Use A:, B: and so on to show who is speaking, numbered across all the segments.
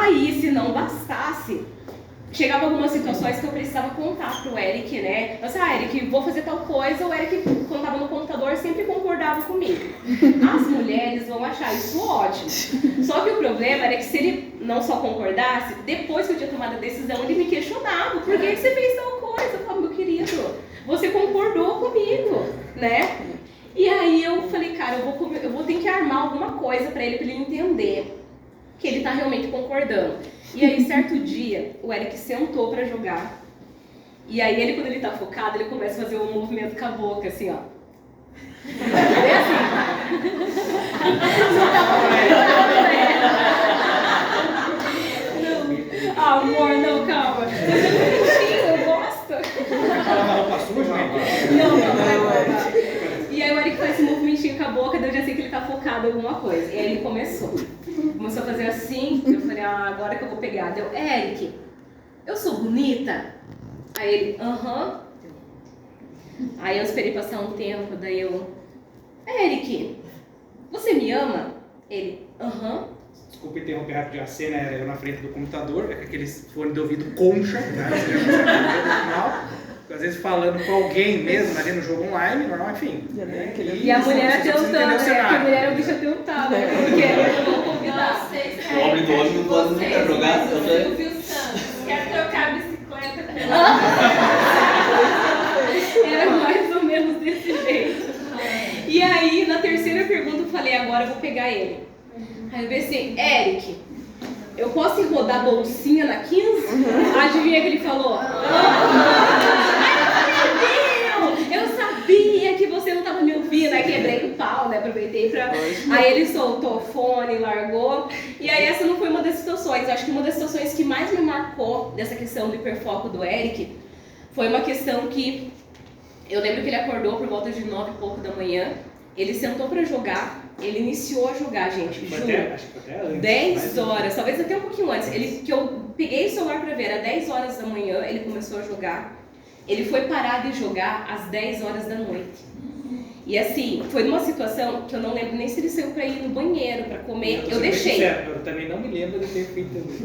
A: Aí, se não bastasse, chegava algumas situações que eu precisava contar pro Eric, né? Eu disse, Eric, vou fazer tal coisa. O Eric, quando estava no computador, sempre concordava comigo. As mulheres vão achar isso ótimo. Só que o problema era que se ele não só concordasse, depois que eu tinha tomado a decisão, ele me questionava. Por que você fez tal coisa? Eu falava, meu querido, você concordou comigo, né? E aí eu falei, cara, eu vou ter que armar alguma coisa pra ele entender que ele tá realmente concordando. E aí, certo dia, o Eric sentou pra jogar. E aí, ele, quando ele tá focado, ele começa a fazer um movimento com a boca, assim, ó. É assim. Não tava concordando, né? Não. Amor, não, calma. Eu gosto.
B: Ela roupa suja, né?
A: Não. E aí, o Eric faz esse movimentinho com a boca, daí eu já sei que ele tá focado em alguma coisa. E aí, ele começou a fazer assim, eu falei, agora que eu vou pegar. Deu, Eric, eu sou bonita? Aí ele, aham. Aí eu esperei passar um tempo, daí eu, Eric, você me ama? Ele, aham.
B: Desculpa interromper rápido a cena, era eu na frente do computador, com aqueles fones de ouvido concha, né? Às vezes falando com alguém mesmo ali no jogo online, normal, enfim.
A: E a mulher atentando, né? A mulher é o bicho atentado, porque eu vou convidar.
C: O homem do homem não pode nunca jogar.
D: Silvio Santos, quer trocar a bicicleta com
A: Era mais ou menos desse jeito. E aí, na terceira pergunta, eu falei, agora eu vou pegar ele. Aí eu pensei, Eric, eu posso rodar a bolsinha na 15? Adivinha que ele falou? Eu sabia que você não estava me ouvindo. Aí quebrei o pau, né? Aproveitei pra... Aí ele soltou o fone, largou. E aí essa não foi uma das situações. Eu acho que uma das situações que mais me marcou dessa questão do hiperfoco do Eric foi uma questão que eu lembro que ele acordou por volta de 9 e pouco da manhã. Ele sentou pra jogar. Ele iniciou a jogar, gente, juro.
B: Acho que até antes.
A: 10 horas, talvez até um pouquinho antes. Que eu peguei o celular pra ver, era 10 horas da manhã, ele começou a jogar. Ele foi parar de jogar às 10 horas da noite. E assim, foi numa situação que eu não lembro nem se ele saiu pra ir no banheiro, pra comer. Eu deixei.
B: Sincero, eu também não me lembro de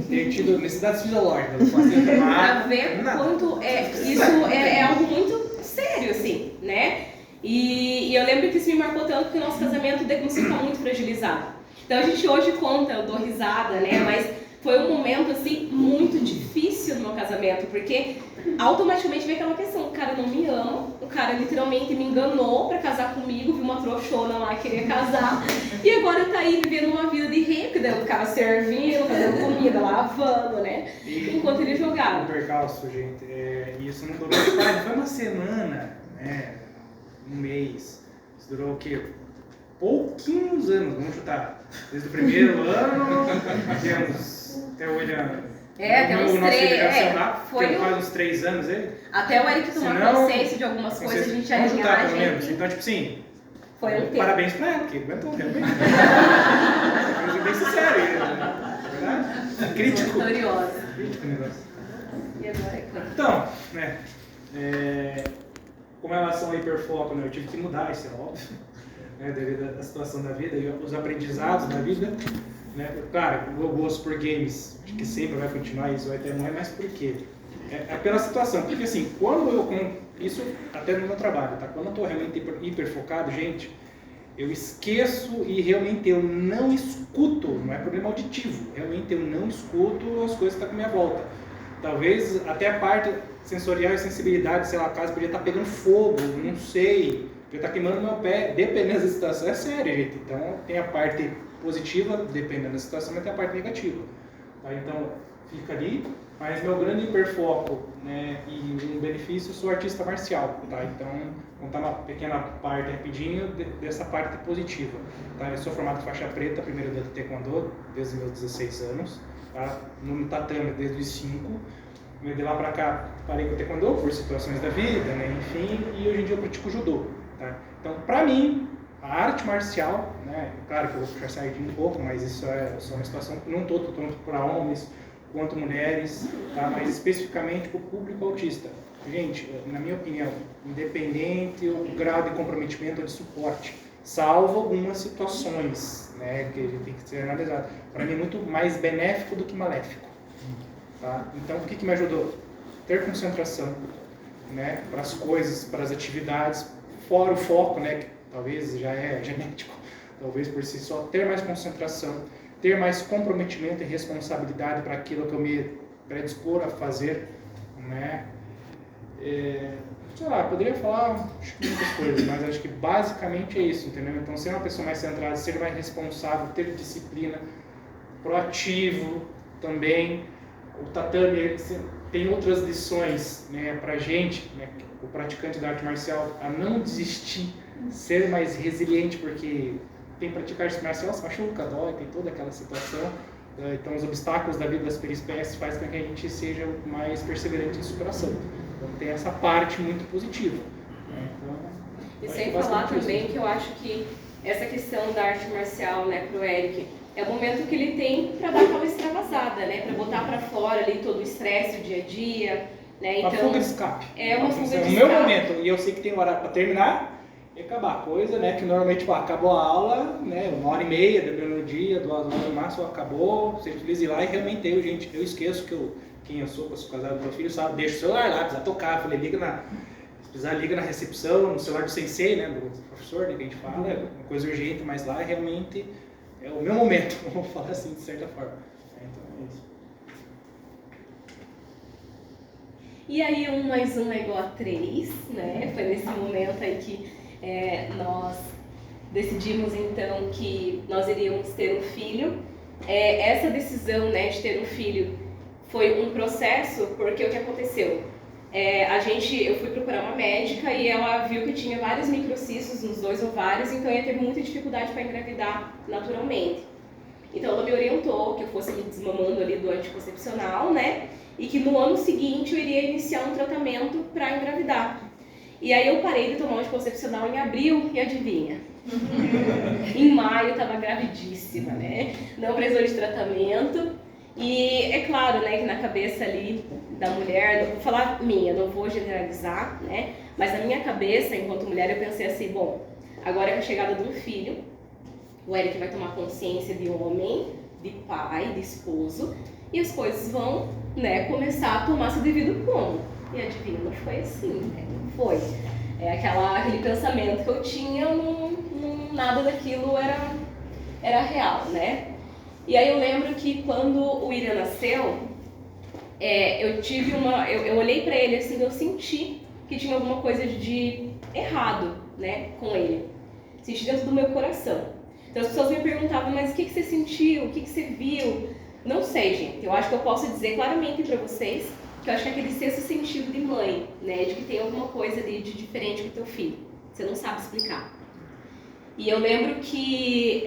B: ter tido necessidades fisiológicas.
A: Pra ver quanto isso é algo muito sério, assim, né? E eu lembro que isso me marcou tanto que o nosso casamento começou a ficar muito fragilizado. Então a gente hoje conta, eu dou risada, né? Mas foi um momento, assim, muito difícil no meu casamento, porque automaticamente veio aquela questão, o cara não me ama, o cara literalmente me enganou pra casar comigo, viu uma trouxona lá, queria casar, e agora tá aí vivendo uma vida de rico, daí eu ficava servindo, fazendo comida, lavando, né? Enquanto ele jogava.
B: Um percalço, gente, isso não durou, foi uma semana, né? Um mês, isso durou o quê? Pouquinhos anos, vamos chutar. Desde o primeiro ano, temos até o William.
A: Até uns 3,
B: foi quase uns 3 anos ele.
A: Até o Eric tomar consciência de algumas coisas, a gente alinhar, gente.
B: Então, tipo assim,
A: foi um tempo.
B: Parabéns pra ela, que aguentou realmente. Foi bem sincero, é verdade? Crítico.
A: Vitoriosa.
B: Crítico o negócio.
A: E agora é claro.
B: Então, né, com relação ao hiperfoco, né, eu tive que mudar, isso é óbvio, né, devido à situação da vida e os aprendizados da vida, né, claro, o meu gosto por games, acho que sempre vai continuar, isso vai ter morrer, mas por quê? É pela situação, porque assim, quando isso até no meu trabalho, tá? Quando eu estou realmente hiperfocado, gente, eu esqueço e realmente eu não escuto, não é problema auditivo, realmente eu não escuto as coisas que estão com a minha volta. Talvez até a parte sensorial e sensibilidade, sei lá, a casa podia estar pegando fogo, não sei, podia estar queimando meu pé, dependendo da situação, é sério, gente. Então tem a parte positiva, dependendo da situação, mas tem a parte negativa. Tá? Então fica ali, mas meu grande hiperfoco, né, e um benefício, eu sou artista marcial, tá? Então vou contar uma pequena parte rapidinho dessa parte positiva. Tá? Eu sou formado em faixa preta, primeiro de taekwondo, desde meus 16 anos, tá? No tatame desde os 5. De lá pra cá, parei com o taekwondo por situações da vida, né, enfim, e hoje em dia eu pratico judô, tá? Então, pra mim, a arte marcial, né, claro que eu vou puxar sardinha um pouco, mas isso é só uma situação, não todo, tanto para homens quanto mulheres, tá? Mas especificamente para o público autista. Gente, na minha opinião, independente o grau de comprometimento ou de suporte salvo algumas situações, né, que ele tem que ser analisado. Para mim é muito mais benéfico do que maléfico. Tá? Então, o que me ajudou? Ter concentração, né, para as coisas, para as atividades, fora o foco, né, que talvez já é genético, talvez por si só, ter mais concentração, ter mais comprometimento e responsabilidade para aquilo que eu me predispor a fazer, né? Sei lá, poderia falar acho que muitas coisas, mas acho que basicamente é isso, entendeu? Então, ser uma pessoa mais centrada, ser mais responsável, ter disciplina, proativo também. O tatame ele tem outras lições, né, pra gente, né, o praticante da arte marcial, a não desistir, ser mais resiliente, porque tem praticar arte marcial, se machuca, dói, tem toda aquela situação. Então, os obstáculos da vida das peripécias fazem com que a gente seja mais perseverante em superação. Então, tem essa parte muito positiva. Né? Então,
A: e sem falar também que eu acho que essa questão da arte marcial, né, pro Eric, é o momento que ele tem para dar aquela extravasada, né, para botar para fora ali todo o estresse do dia a dia, né? Então,
B: uma fuga de escape.
A: É uma fuga de escape.
B: No meu momento, e eu sei que tem horário para terminar e acabar a coisa, né, que normalmente, tipo, acabou a aula, né, 1h30, dependendo do dia, 2 horas no máximo, acabou, você feliz ir lá e realmente eu esqueço quem eu sou casado com meu filho, sabe, deixa o celular lá, precisa tocar, falei, se precisar liga na recepção, no celular do sensei, né, do professor, né, que a gente fala, é uma coisa urgente, mas lá realmente é o meu momento, vamos falar assim, de certa forma. Então é isso.
A: E aí 1 mais 1 é igual a 3, né? Foi nesse momento aí que nós decidimos então que nós iríamos ter um filho. Essa decisão, né, de ter um filho foi um processo, porque o que aconteceu? Eu fui procurar uma médica e ela viu que tinha vários microcistos nos 2 ovários, então eu ia ter muita dificuldade para engravidar naturalmente. Então ela me orientou que eu fosse me desmamando ali do anticoncepcional, né? E que no ano seguinte eu iria iniciar um tratamento para engravidar. E aí eu parei de tomar o anticoncepcional em abril e adivinha? Em maio eu estava gravidíssima, né? Não precisou de tratamento. E é claro, né, que na cabeça ali da mulher, vou falar minha, não vou generalizar, né? Mas na minha cabeça, enquanto mulher, eu pensei assim, bom, agora é a chegada de um filho, o Eric vai tomar consciência de homem, de pai, de esposo, e as coisas vão, né, começar a tomar seu devido rumo. E adivinha, não foi assim, né? Não foi. Aquele pensamento que eu tinha, nada daquilo era real, né? E aí eu lembro que quando o William nasceu, eu olhei pra ele assim, eu senti que tinha alguma coisa de errado, né, com ele. Senti dentro do meu coração. Então as pessoas me perguntavam, mas o que você sentiu? O que você viu? Não sei, gente. Eu acho que eu posso dizer claramente pra vocês que eu acho que é aquele sexto sentido de mãe, né, de que tem alguma coisa de diferente com o teu filho. Você não sabe explicar. E eu lembro que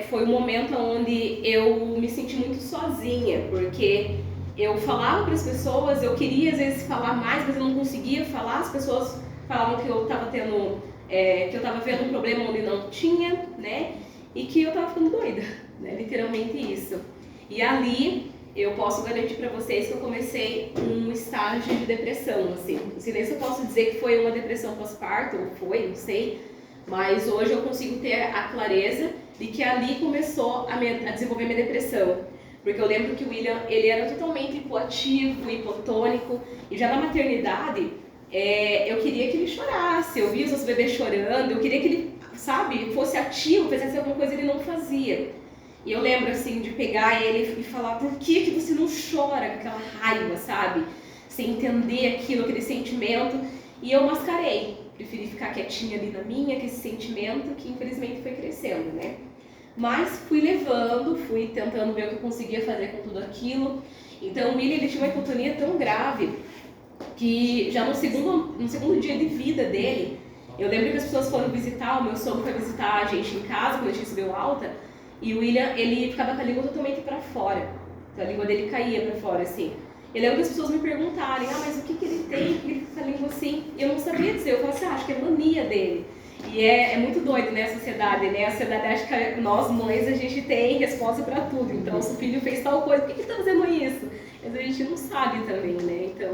A: foi um momento onde eu me senti muito sozinha, porque eu falava para as pessoas, eu queria às vezes falar mais, mas eu não conseguia falar. As pessoas falavam que eu estava que eu estava vendo um problema onde não tinha, né? E que eu estava ficando doida, né? Literalmente isso. E ali eu posso garantir para vocês que eu comecei um estágio de depressão, assim. Não sei nem se eu posso dizer que foi uma depressão pós-parto, ou foi, não sei. Mas hoje eu consigo ter a clareza de que ali começou a desenvolver minha depressão. Porque eu lembro que o William, ele era totalmente hipoativo, hipotônico. E já na maternidade, eu queria que ele chorasse. Eu via os bebês chorando, eu queria que ele, sabe, fosse ativo, fizesse alguma coisa, ele não fazia. E eu lembro, assim, de pegar ele e falar, por que você não chora com aquela raiva, sabe? Sem entender aquilo, aquele sentimento. E eu mascarei. Preferi ficar quietinha ali na minha, com esse sentimento que infelizmente foi crescendo, né? Mas fui levando, fui tentando ver o que eu conseguia fazer com tudo aquilo. Então o William, ele tinha uma hipotonia tão grave que já no segundo dia de vida dele, eu lembro que as pessoas foram visitar, o meu sogro foi visitar a gente em casa, quando a gente subiu alta, e o William, ele ficava com a língua totalmente pra fora. Então a língua dele caía pra fora, assim. Eu lembro das pessoas me perguntarem, mas o que ele tem? Por que ele fica com a língua assim? E eu não sabia dizer, eu falei assim, acho que é mania dele. E é muito doido, né, a sociedade, né? A sociedade acha que nós mães, a gente tem resposta pra tudo. Então, se o filho fez tal coisa, por que ele tá fazendo isso? Mas a gente não sabe também, né? Então,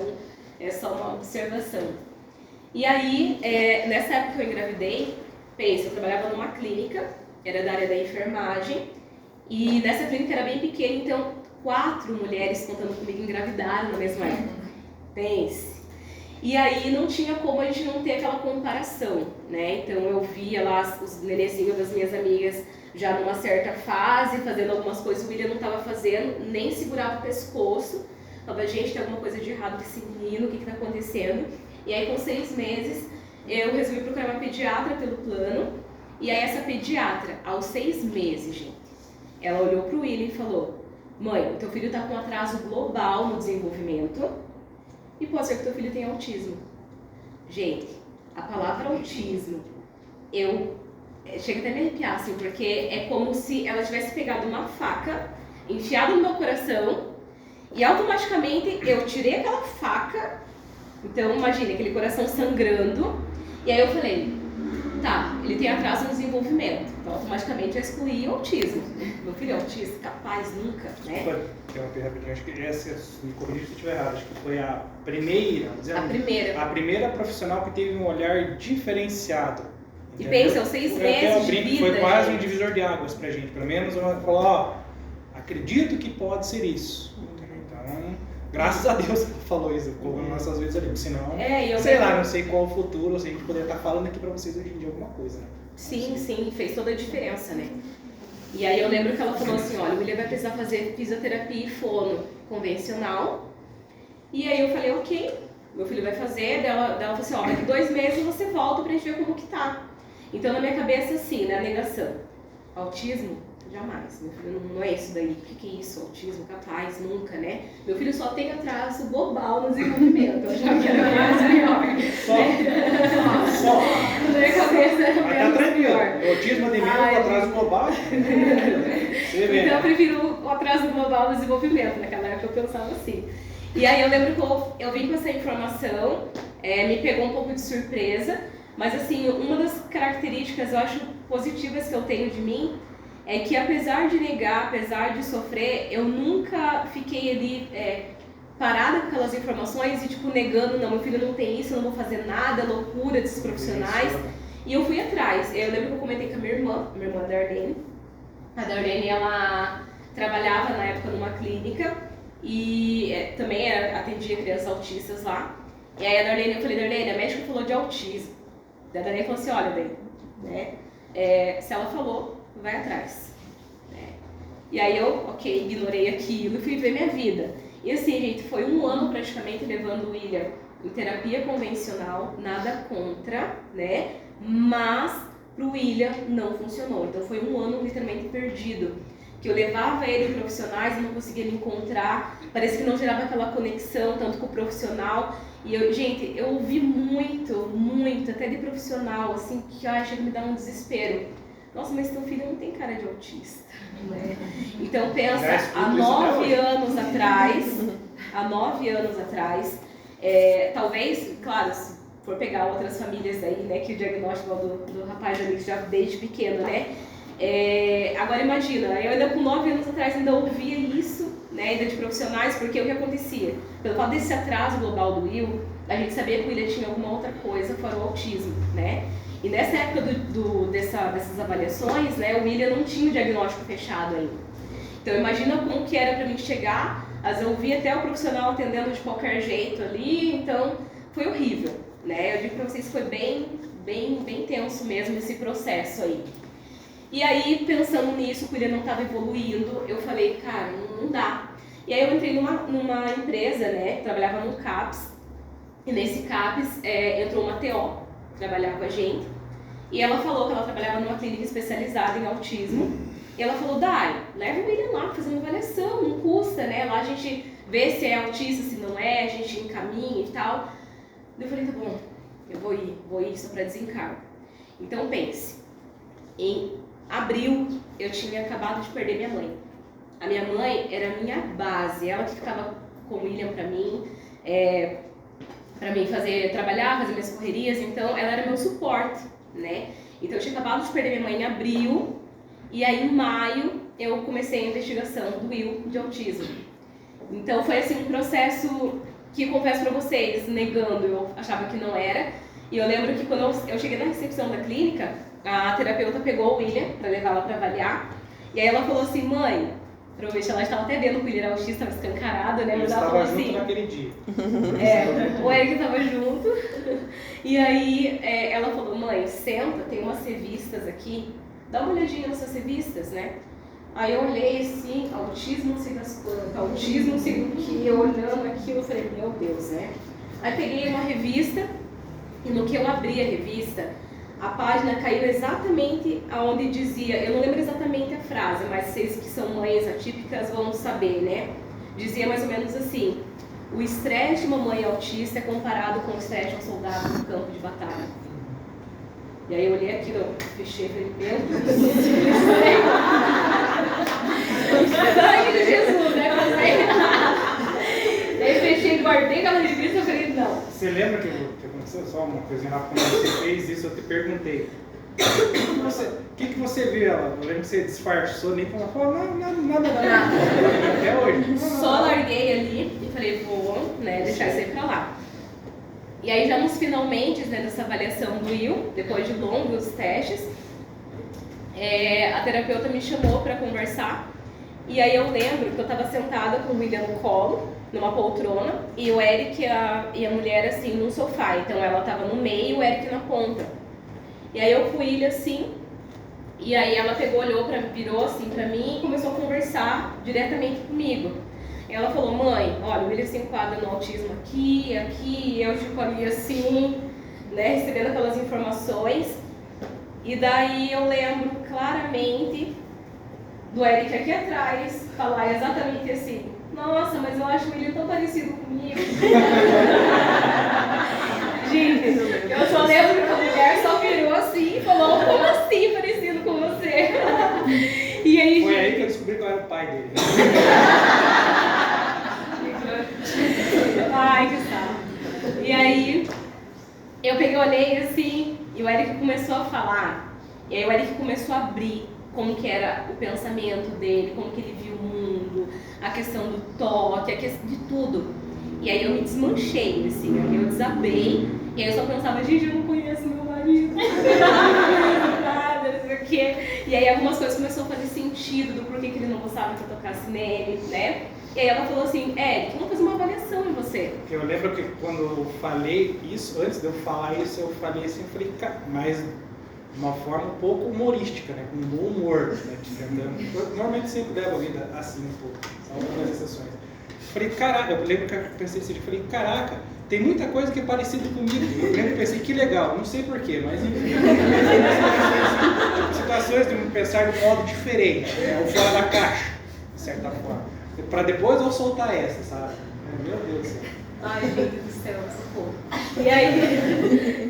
A: é só uma observação. E aí, nessa época que eu engravidei, Pensa, eu trabalhava numa clínica, era da área da enfermagem, e nessa clínica era bem pequena, então 4 mulheres contando comigo engravidaram na mesma época. Pense. E aí não tinha como a gente não ter aquela comparação, né? Então eu via lá os nenenzinhos das minhas amigas já numa certa fase, fazendo algumas coisas, o William não estava fazendo, nem segurava o pescoço. Falava, gente, tem alguma coisa de errado com esse menino, o que está acontecendo? E aí com 6 meses eu resolvi procurar uma pediatra pelo plano. E aí essa pediatra, aos 6 meses, gente, ela olhou para o William e falou, mãe, o teu filho está com um atraso global no desenvolvimento e pode ser que o teu filho tenha autismo. Gente, a palavra autismo, chega até a me arrepiar, assim, porque é como se ela tivesse pegado uma faca, enfiado no meu coração e automaticamente eu tirei aquela faca, então imagine aquele coração sangrando, e aí eu falei, tá, ele tem atraso no desenvolvimento, então automaticamente eu excluí o autismo. Meu filho é autista, capaz, nunca, né?
B: Acho que essa, me corrija se eu estiver errado, acho que foi a primeira, a primeira profissional que teve um olhar diferenciado.
A: E pensa, aos 6 meses de vida,
B: foi quase
A: gente.
B: um divisor de águas pra gente, pelo menos ela falou, ó, acredito que pode ser isso. Então, graças a Deus que ela falou isso, colocando nossas vidas ali, senão, sei lá, não sei qual o futuro, se a gente poderia estar falando aqui pra vocês hoje em dia alguma coisa, né?
A: Sim, fez toda a diferença, né? E aí eu lembro que ela falou assim, olha, o William vai precisar fazer fisioterapia e fono convencional. E aí eu falei, ok, meu filho vai fazer, dela falou assim, ó, daqui 2 meses você volta pra gente ver como que tá. Então na minha cabeça assim, na negação, autismo? Jamais, meu filho não é isso daí, o que é isso, autismo, capaz, nunca, né? Meu filho só tem atraso global no desenvolvimento, eu já quero mais pior.
B: Só.
A: Na minha cabeça é
B: Mas tá
A: menos
B: tranquilo,
A: pior.
B: o autismo de mim é o atraso global. Você vê.
A: Então eu prefiro o atraso global no desenvolvimento, naquela época eu pensava assim. E aí eu lembro que eu vim com essa informação, me pegou um pouco de surpresa, mas assim, uma das características eu acho positivas que eu tenho de mim é que apesar de negar, apesar de sofrer, eu nunca fiquei ali parada com aquelas informações e tipo negando, não, meu filho não tem isso, eu não vou fazer nada, loucura desses profissionais. E eu fui atrás. Eu lembro que eu comentei com a minha irmã Darlene. A Darlene, ela trabalhava na época numa clínica e também atendia crianças autistas lá. E aí eu falei, Darlene, a médica falou de autismo. A Darlene falou assim, olha, Darlene, né, se ela falou, vai atrás. E aí eu, ok, ignorei aquilo e fui ver minha vida. E assim, gente, foi 1 ano praticamente levando o William em terapia convencional, nada contra, né? Mas pro William não funcionou. Então foi 1 ano literalmente perdido. Que eu levava ele em profissionais e não conseguia me encontrar. Parece que não gerava aquela conexão tanto com o profissional. E eu ouvi muito, até de profissional, assim, que chega a me dar um desespero. Nossa, mas teu filho não tem cara de autista, né? Então pensa, há 9 anos atrás, talvez, claro, se for pegar outras famílias aí, né, que o diagnóstico do rapaz ali já desde pequeno, né? Agora imagina, eu ainda com 9 anos atrás ainda ouvia isso, né, ainda de profissionais, porque o que acontecia? Pelo fato desse atraso global do Will, a gente sabia que o William tinha alguma outra coisa fora o autismo, né? E nessa época dessas avaliações, né, o William não tinha o diagnóstico fechado ainda. Então imagina como que era pra mim chegar, às vezes eu via até o profissional atendendo de qualquer jeito ali, então foi horrível, né? Eu digo pra vocês que foi bem tenso mesmo esse processo aí. E aí, pensando nisso, que o William não estava evoluindo, eu falei, cara, não dá. E aí eu entrei numa empresa, né, trabalhava no CAPS, e nesse CAPS entrou uma TO, trabalhava com a gente, e ela falou que ela trabalhava numa clínica especializada em autismo, e ela falou, Dai, leva o William lá pra fazer uma avaliação, não custa, né, lá a gente vê se é autista, se não é, a gente encaminha e tal. Eu falei, tá bom, eu vou ir só pra desencargo. Então pense, em abril eu tinha acabado de perder minha mãe. A minha mãe era a minha base, ela que ficava com o William pra mim trabalhar, fazer minhas correrias, então ela era meu suporte, né? Então eu tinha acabado de perder minha mãe em abril, e aí em maio eu comecei a investigação do Will de autismo. Então foi assim um processo que, confesso pra vocês, negando, eu achava que não era. E eu lembro que quando eu cheguei na recepção da clínica, a terapeuta pegou o William pra levar ela pra avaliar. E aí ela falou assim, mãe, provavelmente ela estava até vendo que o William era autista, estava escancarado, né?
B: Ele
A: Mas ela
B: estava
A: falou
B: junto
A: assim,
B: naquele dia.
A: o Eric estava junto. E aí ela falou, mãe, senta, tem umas revistas aqui, dá uma olhadinha nessas revistas, né? Aí eu olhei assim, autismo não sei das quantas, autismo não sei do que, eu olhando aquilo, eu falei, meu Deus, né? Aí peguei uma revista e no que eu abri a revista, a página caiu exatamente aonde dizia, eu não lembro exatamente a frase, mas vocês que são mães atípicas vão saber, né? Dizia mais ou menos assim, o estresse de uma mãe autista é comparado com o estresse de um soldado no campo de batalha. E aí eu olhei aquilo, eu fechei e falei, meu Deus, sangue de Jesus, né? Aí fechei, guardei aquela revista e falei, não.
B: Você lembra que aconteceu? Só uma coisinha rápida, quando você fez isso, eu te perguntei. O que você viu ela? Eu lembro que você disfarçou, nem falou, nada. Até hoje.
A: Só larguei ali e falei, vou, né, deixar isso aí pra lá. E aí já nos finalmente, né, dessa avaliação do Will, depois de longos testes, a terapeuta me chamou para conversar. E aí eu lembro que eu estava sentada com o William no colo, numa poltrona, e o Eric e a mulher assim num sofá. Então ela estava no meio e o Eric na ponta. E aí eu com o William assim, e aí ela pegou, olhou, virou assim pra mim e começou a conversar diretamente comigo. Ela falou, mãe, olha, o William se enquadra no autismo aqui, e eu fico ali assim, né, recebendo aquelas informações. E daí eu lembro claramente do Eric aqui atrás falar exatamente assim, nossa, mas eu acho o William tão parecido comigo. Gente, eu só lembro que a mulher só virou assim e falou, como assim parecido com você? E aí,
B: foi aí que eu descobri que eu era o pai dele.
A: Ai, que saco. E aí, eu peguei, olhei assim, e o Eric começou a falar. E aí o Eric começou a abrir como que era o pensamento dele, como que ele via o mundo, a questão do toque, a questão de tudo. E aí eu me desmanchei, assim, aí eu desabei. E aí eu só pensava, gente, eu não conheço meu marido, não conheço nada, não sei o quê. E aí algumas coisas começaram a fazer sentido do porquê que ele não gostava que eu tocasse nele, né? E aí ela falou assim, Eric, vamos fazer uma avaliação em você.
B: Eu lembro que quando eu falei isso, antes de eu falar isso, eu falei assim, eu falei, mas de uma forma um pouco humorística, né? Com bom humor, né? Eu normalmente sempre levo a vida assim um pouco, só algumas exceções. Falei, caraca, eu lembro que eu pensei assim, eu falei, caraca, tem muita coisa que é parecida comigo. Eu lembro que pensei, que legal, não sei porquê, mas enfim. Situações de pensar de um modo diferente, né? Ou fora da caixa, de certa forma. Pra depois eu soltar essa, sabe? Meu Deus do céu.
A: Ai, gente do céu, socorro.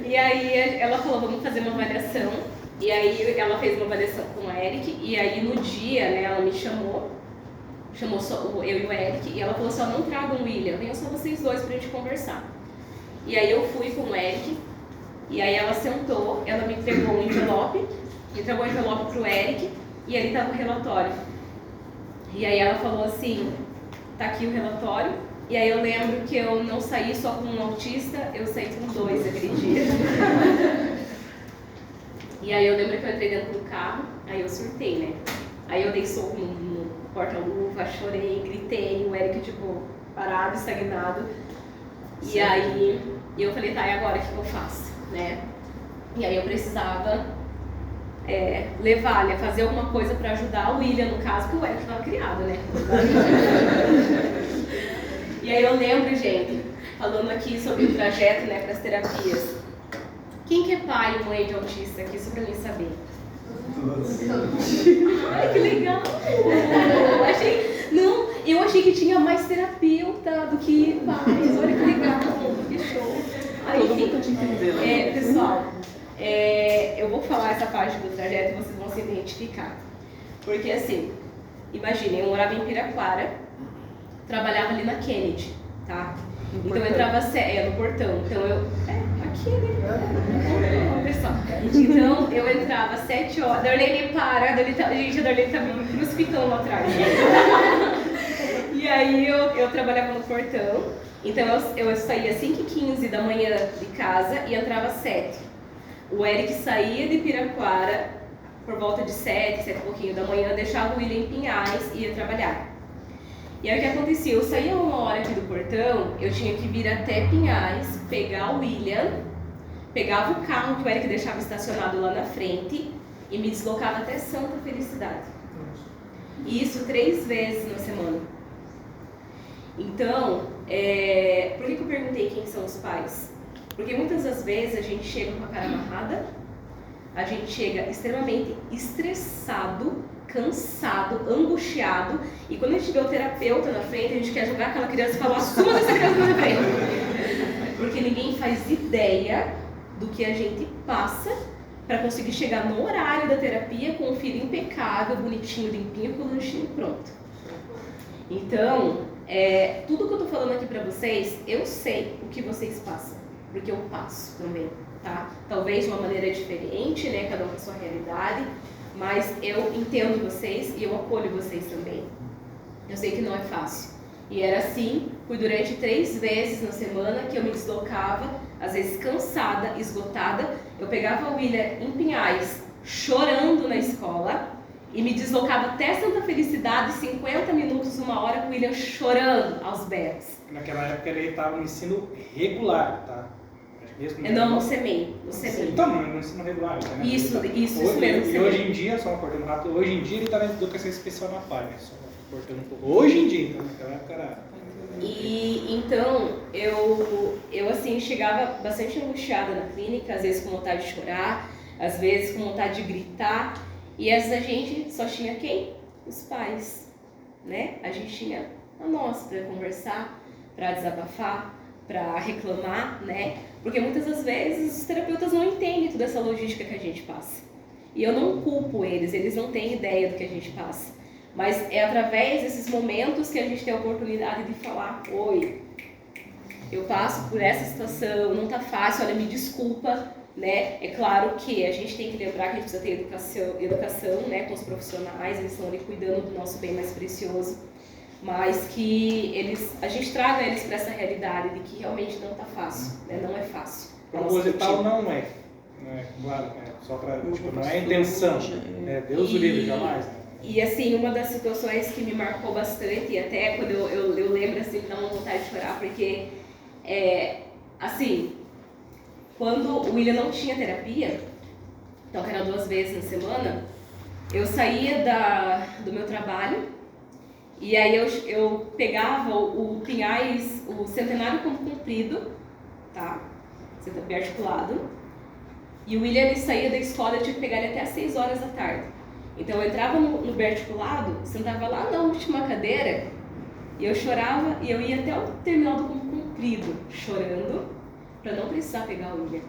A: E aí ela falou, vamos fazer uma avaliação. E aí ela fez uma avaliação com o Eric. E aí no dia, né, ela me chamou só eu e o Eric. E ela falou assim, não tragam o William, venham só vocês dois pra gente conversar. E aí eu fui com o Eric. E aí ela sentou, ela me entregou um envelope. Entregou o envelope pro Eric. E ali tava o relatório. E aí ela falou assim, tá aqui o relatório. E aí eu lembro que eu não saí só com um autista, eu saí com 2 aquele dia. E aí eu lembro que eu entrei dentro do carro, aí eu surtei, né? Aí eu dei soco no porta-luva, chorei, gritei, o Eric tipo, parado, estagnado. E aí eu falei, tá, e agora o que eu faço, né? E aí eu precisava levar, né, fazer alguma coisa para ajudar o William, no caso, que o Eric estava criado, né? E aí eu lembro, gente, falando aqui sobre o trajeto, né, para as terapias. Quem que é pai e mãe de autista aqui, só para mim saber? Ai, que legal! Eu achei que tinha mais terapeuta do que pais. Olha que legal, que show! Aí, enfim, pessoal, eu vou falar essa parte do trajeto e vocês vão se identificar. Porque assim, imaginem, eu morava em Piraquara, trabalhava ali na Kennedy, tá? Então eu entrava no portão, então aqui, né? Olha só. Então eu entrava 7 horas, Darlene para, gente, a Darlene tá me crucificando lá atrás. E aí eu trabalhava no portão, então eu saía às 5h15 da manhã de casa e entrava às 7. o Eric saía de Piraquara por volta de 7 e pouquinho da manhã, deixava o William em Pinhais e ia trabalhar. E aí o que acontecia? Eu saía 1 hora aqui do portão, eu tinha que vir até Pinhais, pegar o William, pegava o carro que o Eric deixava estacionado lá na frente e me deslocava até Santa Felicidade. E isso 3 vezes na semana. Então, por que eu perguntei quem são os pais? Porque muitas das vezes a gente chega com a cara amarrada, a gente chega extremamente estressado, cansado, angustiado, e quando a gente vê o terapeuta na frente, a gente quer jogar aquela criança e falar: assuma essa criança na frente. Porque ninguém faz ideia do que a gente passa para conseguir chegar no horário da terapia com um filho impecável, bonitinho, limpinho, com o lanchinho pronto. Então, tudo que eu tô falando aqui para vocês, eu sei o que vocês passam, porque eu passo também, tá? Talvez de uma maneira diferente, né? Cada um com a sua realidade, mas eu entendo vocês e eu acolho vocês também. Eu sei que não é fácil. E era assim, por durante 3 vezes na semana que eu me deslocava, às vezes cansada, esgotada. Eu pegava o William em Pinhais, chorando na escola, e me deslocava até Santa Felicidade, 50 minutos, 1 hora, com o William chorando aos berros.
B: Naquela época ele estava no ensino regular, tá?
A: Não, no SEMEI.
B: Então, no ensino regular. Né?
A: Isso mesmo.
B: E hoje em dia, só cortando rápido, hoje em dia ele está na educação especial na PAI, né? Só cortando um pouco. Hoje em dia, então, naquela época era...
A: E então eu assim chegava bastante angustiada na clínica, às vezes com vontade de chorar, às vezes com vontade de gritar, e às vezes a gente só tinha quem? Os pais, né? A gente tinha a nós para conversar, para desabafar, para reclamar, né? Porque muitas das vezes os terapeutas não entendem toda essa logística que a gente passa. E eu não culpo eles não têm ideia do que a gente passa. Mas é através desses momentos que a gente tem a oportunidade de falar: oi, eu passo por essa situação, não tá fácil, olha, me desculpa, né? É claro que a gente tem que lembrar que a gente precisa ter educação, né, com os profissionais, eles estão ali cuidando do nosso bem mais precioso, mas que a gente traga eles para essa realidade de que realmente não tá fácil, né? Não é fácil.
B: Proposital não é, claro, só para, não é a intenção, Deus o livre, jamais, né?
A: E assim, uma das situações que me marcou bastante, e até quando eu lembro, assim, me dá uma vontade de chorar, porque, assim, quando o William não tinha terapia, então que era 2 vezes na semana, eu saía do meu trabalho, e aí eu pegava o Pinhais, o Centenário Campo Comprido, tá? Articulado, e o William ele saía da escola, eu tinha que pegar ele até às 6 horas da tarde. Então eu entrava no biarticulado, sentava lá na última cadeira e eu chorava e eu ia até o terminal do Campo Comprido chorando para não precisar pegar o William,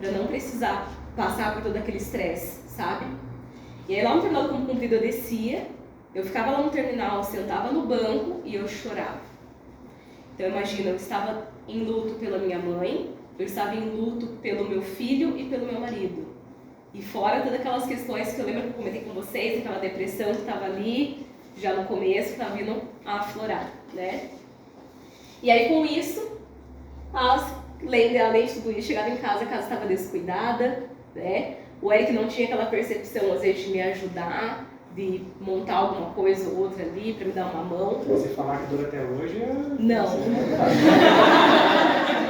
A: para não precisar passar por todo aquele estresse, sabe? E aí lá no terminal do Campo Comprido eu descia, eu ficava lá no terminal, sentava no banco e eu chorava. Então imagina, eu estava em luto pela minha mãe, eu estava em luto pelo meu filho e pelo meu marido. E fora todas aquelas questões que eu lembro que eu comentei com vocês, aquela depressão que estava ali, já no começo, que estava vindo a aflorar, né? E aí com isso, além de tudo isso, chegava em casa, a casa estava descuidada, né? O Eric não tinha aquela percepção, às vezes, de me ajudar, de montar alguma coisa ou outra ali, para me dar uma mão.
B: Você falar que dura até hoje
A: Não.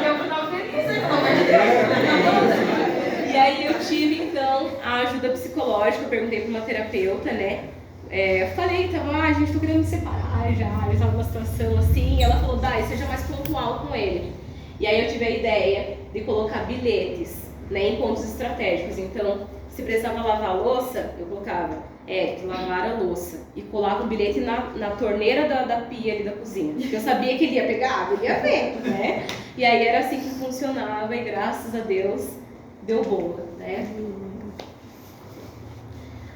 D: Eu final feliz, né?
A: E aí eu tive, então, a ajuda psicológica, eu perguntei para uma terapeuta, né? Falei, então, a gente tá querendo me separar já estava numa situação assim. Ela falou, Dai, seja mais pontual com ele. E aí eu tive a ideia de colocar bilhetes, né, em pontos estratégicos. Então, se precisava lavar a louça, eu colocava, lavar a louça. E colava o bilhete na torneira da pia ali da cozinha. Porque eu sabia que ele ia pegar, ele ia ver, né? E aí era assim que funcionava e graças a Deus deu boa, né?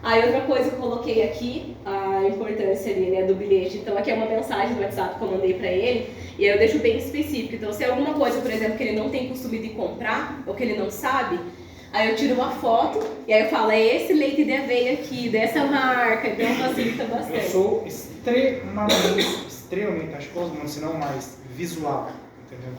A: Aí outra coisa que eu coloquei aqui, a importância ali, né, do bilhete. Então aqui é uma mensagem do WhatsApp que eu mandei pra ele, e aí eu deixo bem específico. Então se é alguma coisa, por exemplo, que ele não tem costume de comprar, ou que ele não sabe, aí eu tiro uma foto, e aí eu falo, é esse leite de aveia aqui, dessa marca, então facilita bastante.
B: Eu sou extremamente, acho que se não mais, visual, entendeu?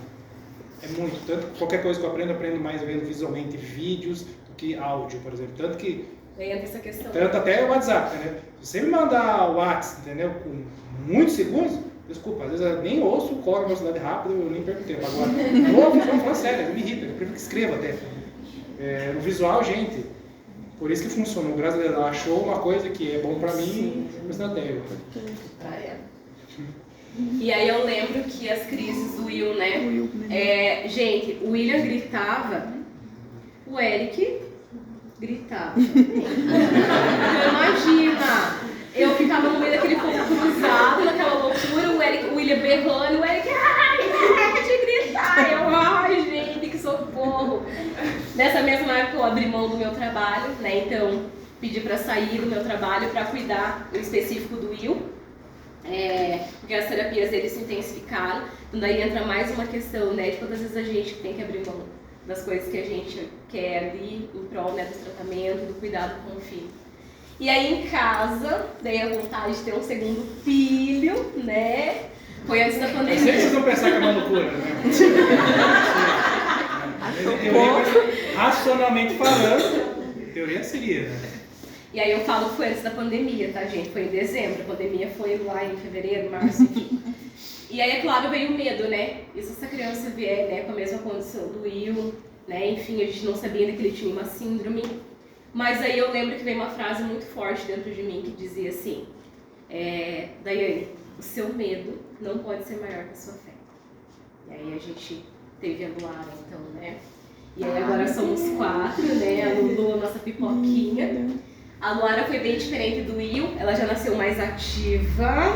B: É muito, tanto qualquer coisa que eu aprendo mais vendo visualmente vídeos, do que áudio, por exemplo. Tanto que
A: Entra essa questão.
B: tanto até o WhatsApp, né? Se você me mandar o WhatsApp, entendeu? Com muitos segundos, desculpa, às vezes eu nem ouço, coloco a velocidade rápida, eu nem perco tempo. Agora, vamos falar sério, me irrita, eu prefiro que escreva até. No visual, gente, por isso que funcionou. Graças a Deus, ela achou uma coisa que é bom pra mim, uma estratégia.
A: E aí eu lembro que as crises do Will, né? Gente, o William gritava, o Eric gritava. Então, imagina, eu ficava no meio daquele povo cruzado, naquela loucura, o William berrando, o Eric, ai, de gritar, eu, ai, gente, que socorro. Nessa mesma época eu abri mão do meu trabalho, né? Então pedi para sair do meu trabalho para cuidar em específico do Will. Porque as terapias dele se intensificaram, então daí entra mais uma questão, né, de quantas vezes a gente tem que abrir mão das coisas que a gente quer ali em prol, né, do tratamento, do cuidado com o filho. E aí em casa, daí a vontade de ter um segundo filho, né, foi antes da pandemia.
B: Eu sei que vocês vão pensar que é uma loucura, né? Racionalmente falando, a teoria seria, né?
A: E aí eu falo que foi antes da pandemia, tá, gente? Foi em dezembro, a pandemia foi lá em fevereiro, março, enfim. E aí, é claro, veio o medo, né? E se essa criança vier, né, com a mesma condição do Will, né? Enfim, a gente não sabia ainda que ele tinha uma síndrome. Mas aí eu lembro que veio uma frase muito forte dentro de mim que dizia assim, Daiane, o seu medo não pode ser maior que a sua fé. E aí a gente teve a Luara, então, né? E aí agora somos 4, né? A Lulu, a nossa pipoquinha. A Luara foi bem diferente do Will, ela já nasceu mais ativa.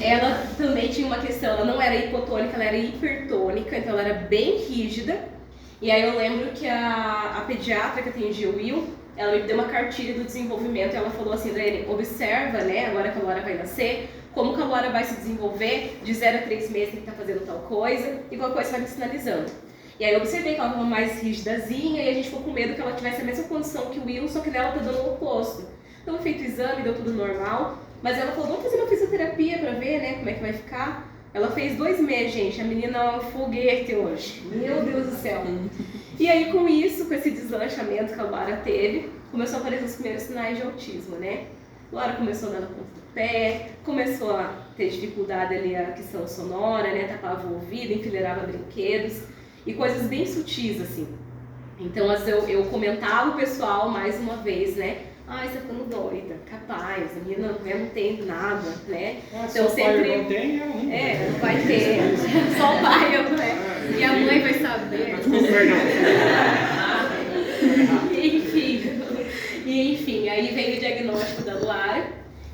A: Ela também tinha uma questão, ela não era hipotônica, ela era hipertônica, então ela era bem rígida. E aí eu lembro que a pediatra que atendia o Will, ela me deu uma cartilha do desenvolvimento e ela falou assim, Daiane, observa, né, agora que a Luara vai nascer, como que a Luara vai se desenvolver, de 0 a 3 meses tem que estar fazendo tal coisa, e qualquer coisa vai me sinalizando. E aí eu observei que ela estava mais rigidazinha e a gente ficou com medo que ela tivesse a mesma condição que o Will, só que nela tá dando o oposto. Então eu fiz o exame, deu tudo normal, mas ela falou, vamos fazer uma fisioterapia pra ver, né, como é que vai ficar. Ela fez 2 meses, gente, a menina é um foguete hoje, meu Deus do céu. E aí com isso, com esse deslanchamento que a Luara teve, começou a aparecer os primeiros sinais de autismo, né. Luara começou a andar na ponta do pé, começou a ter dificuldade ali a questão sonora, né, tapava o ouvido, enfileirava brinquedos. E coisas bem sutis, assim. Então, às vezes eu comentava o pessoal mais uma vez, né? Ai, você tá ficando doida, capaz, a menina não tem nada, né?
B: Então sempre. Não tem,
A: não vai ter. Só o pai, né? E a mãe vai saber. Enfim, aí veio o diagnóstico da Luara.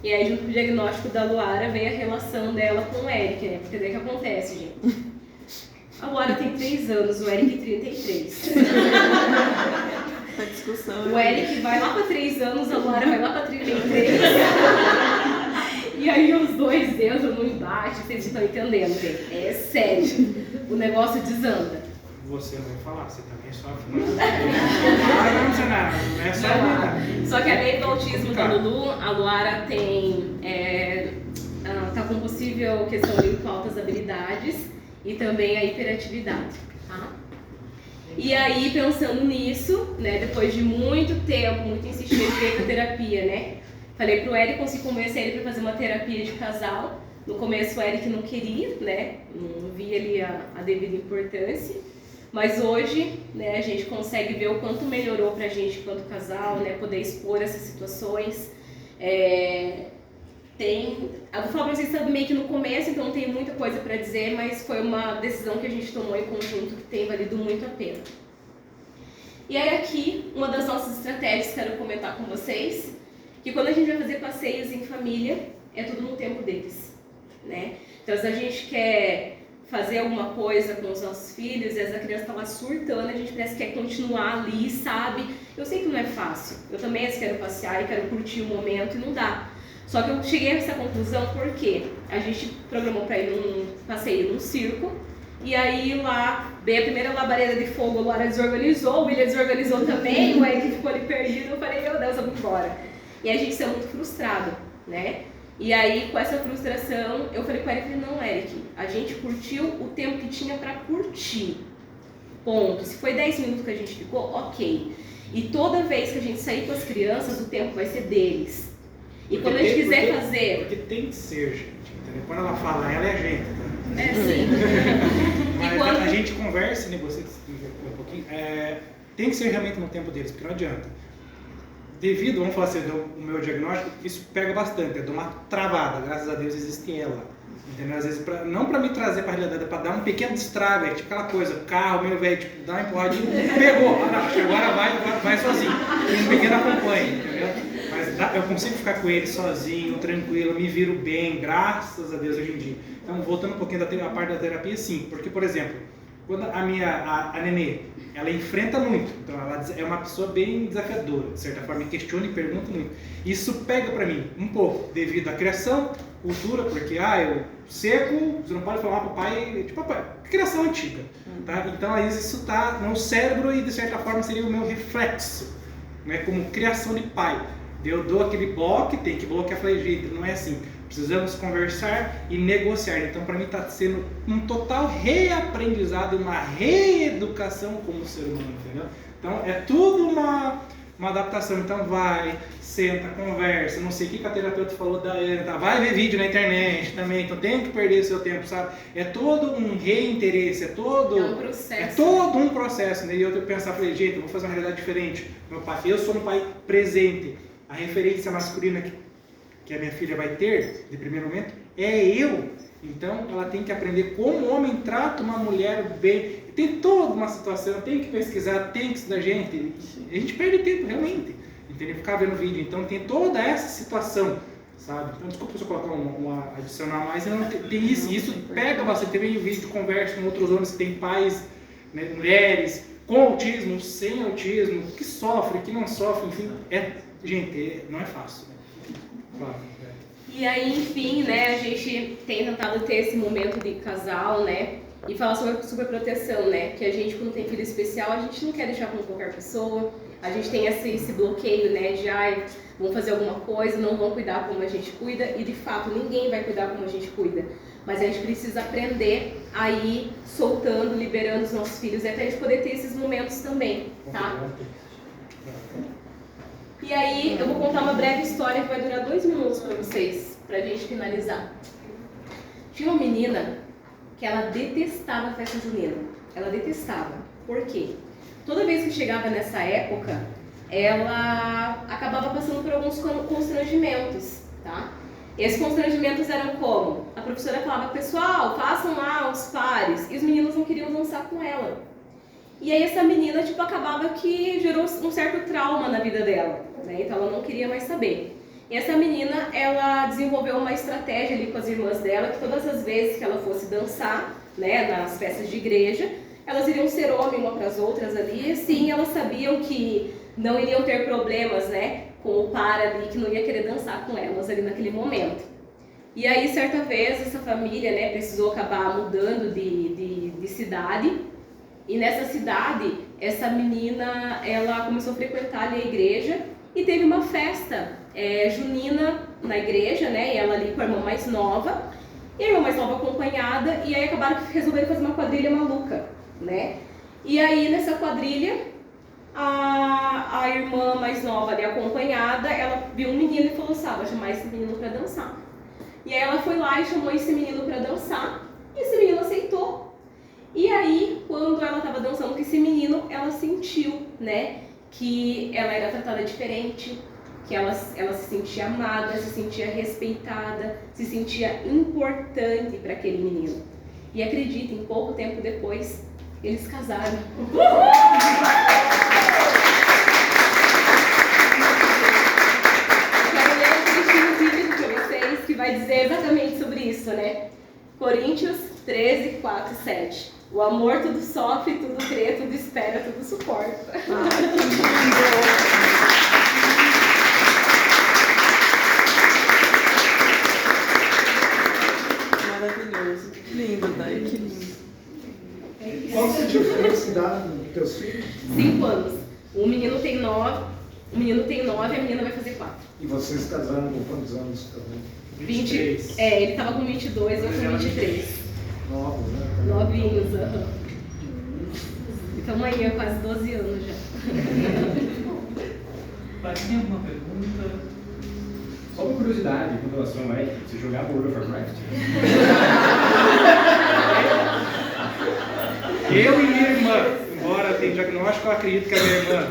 A: E aí, junto com o diagnóstico da Luara, veio a relação dela com o Eric, né? Porque daí que acontece, gente. A Luara tem 3 anos, o Eric 33.
E: A discussão.
A: O Eric vai lá para 3 anos, a Luara vai lá para 33. E aí os dois entram no embate, vocês estão entendendo, gente. É sério. O negócio desanda.
B: Você não vai falar, você também sofre. Não é só
A: Só que além do autismo da Lulu, a Luara tem tá com possível questão ali com altas habilidades. E também a hiperatividade, tá? E aí, pensando nisso, né, depois de muito tempo, muito insistimento, veio a terapia, né? Falei pro Eric, consegui convencer ele para fazer uma terapia de casal. No começo o Eric não queria, né? Não via ali a devida importância. Mas hoje, né, a gente consegue ver o quanto melhorou pra gente enquanto casal, né? Poder expor essas situações. Eu vou falar pra vocês meio que no começo, então não tem muita coisa pra dizer, mas foi uma decisão que a gente tomou em conjunto que tem valido muito a pena. E aí aqui, uma das nossas estratégias que quero comentar com vocês, que quando a gente vai fazer passeios em família, é tudo no tempo deles, né? Então se a gente quer fazer alguma coisa com os nossos filhos, e a criança tá lá surtando, a gente parece que quer continuar ali, sabe? Eu sei que não é fácil, eu também quero passear e quero curtir o momento e não dá. Só que eu cheguei a essa conclusão porque a gente programou para ir num passeio num circo, e aí lá veio a primeira labareda de fogo, a Luara desorganizou, o William desorganizou também, o Eric ficou ali perdido, eu falei, meu Deus, vamos embora. E a gente saiu muito frustrado, né? E aí, com essa frustração, eu falei com o Eric, não, Eric, a gente curtiu o tempo que tinha para curtir. ponto. Se foi 10 minutos que a gente ficou, ok. E toda vez que a gente sair com as crianças, o tempo vai ser deles. E quando a gente quiser fazer...
B: Porque tem que ser, gente. Entendeu? Quando ela fala, ela é a gente. Tá?
A: É, sim.
B: Mas
A: quando...
B: a gente conversa e negocia um pouquinho. Tem que ser realmente no tempo deles, porque não adianta. Devido, vamos falar assim, o meu diagnóstico, isso pega bastante. Eu dou uma travada, graças a Deus existe ela. Entendeu? Às vezes, não para me trazer para a realidade, para dar um pequeno destrave, tipo aquela coisa, carro, meu velho, tipo, dá uma empurradinha, pegou, agora vai sozinho. Um pequeno acompanha, entendeu? Mas eu consigo ficar com ele sozinho, tranquilo, me viro bem, graças a Deus hoje em dia. Então, voltando um pouquinho da parte da terapia, sim, porque, por exemplo, quando a Nenê, ela enfrenta muito, então ela é uma pessoa bem desafiadora, de certa forma, questiona e pergunta muito. Isso pega pra mim um pouco, devido à criação, cultura, porque, eu seco, você não pode falar pro pai, tipo, criação antiga, tá? Então, aí isso tá no cérebro e, de certa forma, seria o meu reflexo, né, como criação de pai. Eu dou aquele bloco, tem que bloquear, falei, gente, não é assim. Precisamos conversar e negociar. Então, para mim, está sendo um total reaprendizado, uma reeducação como ser humano, entendeu? Então, é tudo uma adaptação. Então, vai, senta, conversa, não sei o que a terapeuta falou da Ana, vai ver vídeo na internet também, então tem que perder seu tempo, sabe? É todo um reinteresse, é todo um processo, né? E eu pensar, falei, gente, eu vou fazer uma realidade diferente. Meu pai, eu sou um pai presente. A referência masculina que a minha filha vai ter, de primeiro momento, é eu. Então, ela tem que aprender como o homem trata uma mulher bem. Tem toda uma situação, tem que pesquisar, tem que estudar, gente. A gente perde tempo, realmente. Entendeu? Ficar vendo vídeo. Então, tem toda essa situação, sabe? Então, desculpa se eu colocar uma adicional a mais, não tem isso. Isso pega bastante. Tem vídeo, conversa com outros homens que têm pais, né, mulheres, com autismo, sem autismo, que sofre, que não sofre, enfim. Gente, não é fácil, né? Claro.
A: E aí, enfim, né, a gente tem tentado ter esse momento de casal, né, e falar sobre superproteção, né, que a gente, quando tem filho especial, a gente não quer deixar com qualquer pessoa, a gente tem esse bloqueio, né, de, vão fazer alguma coisa, não vão cuidar como a gente cuida, e de fato, ninguém vai cuidar como a gente cuida, mas a gente precisa aprender a ir soltando, liberando os nossos filhos, até a gente poder ter esses momentos também, tá? E aí, eu vou contar uma breve história que vai durar 2 minutos para vocês, pra gente finalizar. Tinha uma menina que ela detestava a festa junina. Ela detestava. Por quê? Toda vez que chegava nessa época, ela acabava passando por alguns constrangimentos, tá? Esses constrangimentos eram como? A professora falava, pessoal, façam lá os pares, e os meninos não queriam dançar com ela. E aí essa menina, acabava que gerou um certo trauma na vida dela, né? Então ela não queria mais saber. E essa menina, ela desenvolveu uma estratégia ali com as irmãs dela, que todas as vezes que ela fosse dançar, né, nas festas de igreja, elas iriam ser homem uma para as outras ali, e assim elas sabiam que não iriam ter problemas, né, com o par ali, que não ia querer dançar com elas ali naquele momento. E aí, certa vez, essa família, né, precisou acabar mudando de cidade. E nessa cidade, essa menina, ela começou a frequentar ali a igreja e teve uma festa junina na igreja, né? E ela ali com a irmã mais nova, e a irmã mais nova acompanhada, e aí acabaram que resolveram fazer uma quadrilha maluca, né? E aí nessa quadrilha, a irmã mais nova ali acompanhada, ela viu um menino e falou assim, vou chamar esse menino pra dançar. E aí ela foi lá e chamou esse menino pra dançar, e esse menino aceitou. E aí, quando ela estava dançando com esse menino, ela sentiu, né, que ela era tratada diferente, que ela se sentia amada, se sentia respeitada, se sentia importante para aquele menino. E acreditem, pouco tempo depois, eles casaram. Quero ler um trechinho bíblico para vocês, que vai dizer exatamente sobre isso, né? Coríntios 13, 4 e 7. O amor tudo sofre, tudo crê, tudo espera, tudo suporta.
E: Maravilhoso. Lindo, Dai, que lindo.
F: Qual que é a diferença de idade dos teus filhos?
A: 5 anos. O menino tem 9, a menina vai fazer 4.
F: E vocês casaram com quantos anos também?
B: 23.
A: Ele estava com 22, eu com 23.
F: Novos, né?
A: Novinhos, Estamos aí há quase 12 anos já.
G: Mas tem alguma pergunta? Só uma curiosidade com relação a Eric, você jogava World of Warcraft?
B: Eu e minha irmã, embora tenha diagnóstico, eu acredito que a minha irmã,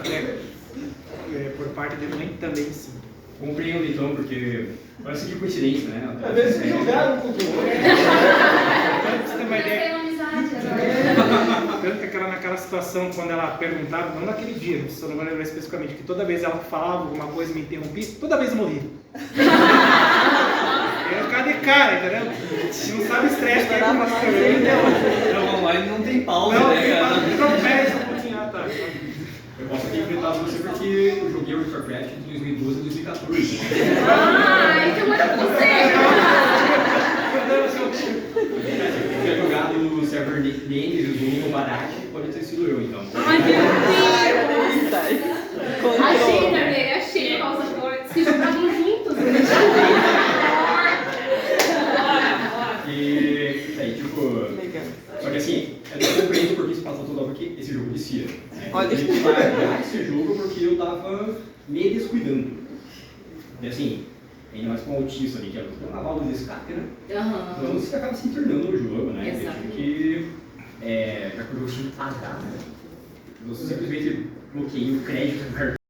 B: né, por parte de mãe, também sim.
G: Compreendo então, porque parece que coincidência, né?
F: Às vezes vocês jogaram com o
B: Pra você ter uma ideia, tanto que naquela situação, quando ela perguntava, não naquele dia, se eu não me lembro especificamente, que toda vez ela falava alguma coisa e me interrompia, toda vez eu morria. Eu ia ficar de cara, entendeu? Não sabe o estresse que é com você.
C: Jogo online não tem pausa,
B: Não,
C: né, cara?
B: tropeça um pouquinho, tá.
G: Eu posso aqui enfrentar você porque eu joguei World of Warcraft de 2012 a 2014.
A: Ah, então era você!
G: Quem tinha jogado no server deles, o Zoom, o Barat, pode ter sido eu, então.
A: Ai, meu Deus!
E: Controle.
A: Achei, Gabriel, achei a causa forte. Se jogavam juntos, né?
G: E aí, tipo...
E: Legal.
G: Só que assim, eu não compreendo porque se passa toda hora que esse jogo vicia. Né?
E: Olha.
G: Eu tive que largar esse jogo porque eu tava me descuidando. E assim, ainda mais com o autista ali, que é uma válvula de escape, né?
A: Aham.
G: Então você acaba se internando no jogo, né?
A: Exatamente.
G: Que já que o jogo tinha que pagar, né? Você simplesmente bloqueia o crédito do cartão.